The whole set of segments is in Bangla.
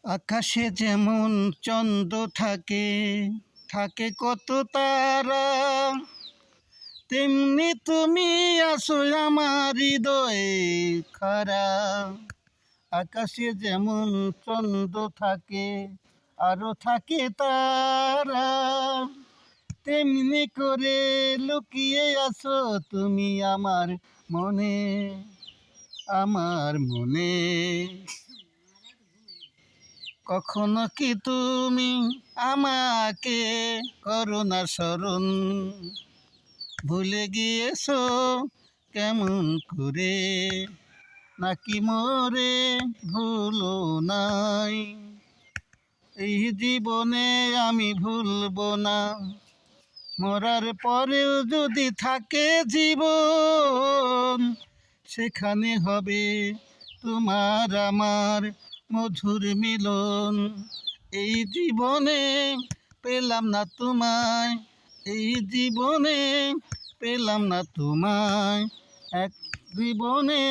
আকাশে যেমন চন্দ্র থাকে, থাকে কত তারা, তেমনি তুমি আছো আমার হৃদয়ে খারা। আকাশে যেমন চন্দ্র থাকে, আরো থাকে তারা, তেমনি করে লুকিয়ে আছো তুমি আমার মনে, আমার মনে। কখনো কি তুমি আমাকে করো না স্মরণ, ভুলে গিয়েছো কেমন করে, নাকি মোরে ভুলো নাই? এই জীবনে আমি ভুলবো না, মরার পরেও যদি থাকে জীবন, সেখানে হবে তোমার আমার মধুর মিলন। এই জীবনে পেলাম না তোমায়, এই জীবনে পেলাম না তোমায়, এক জীবনে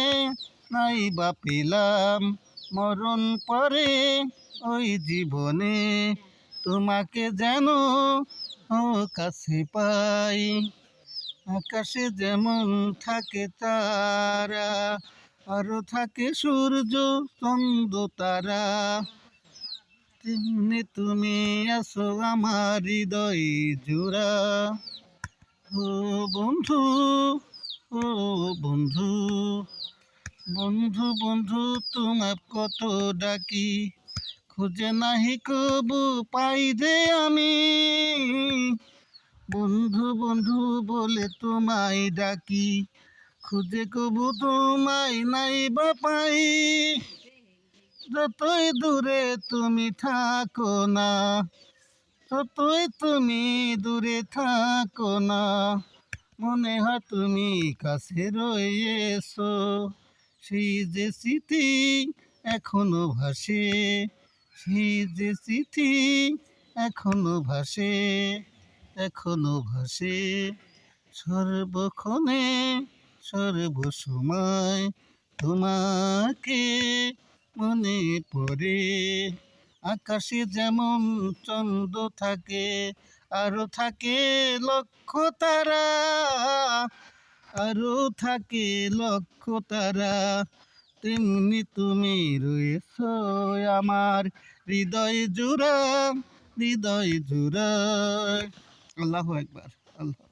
নাই বা পেলাম, মরণ পরে ওই জীবনে তোমাকে যেন ও কাছে পাই। আকাশে যেমন থাকে তারা, আরো থাকে সূর্য চন্দ্র তারা, তেমনি তুমি আছো আমার হৃদয় জোড়া। ও বন্ধু, ও বন্ধু, বন্ধু বন্ধু তোমার কত ডাকি, খুঁজে নাহি কবু পাই যে আমি। বন্ধু বন্ধু বলে তোমায় ডাকি, খুঁজে কবু তোমায় নাই বা পাই। যতই দূরে তুমি থাকো না, যতই তুমি দূরে থাকো না, মনে হয় তুমি কাছে রয়েছো। সেই যে স্মৃতি এখনো ভাসে, সেই যে স্মৃতি এখনো ভাসে, এখনো ভাসে। সর্বক্ষণে সর্বসময় তোমাকে মনে পড়ে। আকাশে যেমন চন্দ্র থাকে, আরো থাকে লক্ষ তারা, আরো থাকে লক্ষ তারা, তেমনি তুমি রয়েছো আমার হৃদয় জুড়া, হৃদয় জুড়া। আল্লাহু আকবার। আল্লাহ।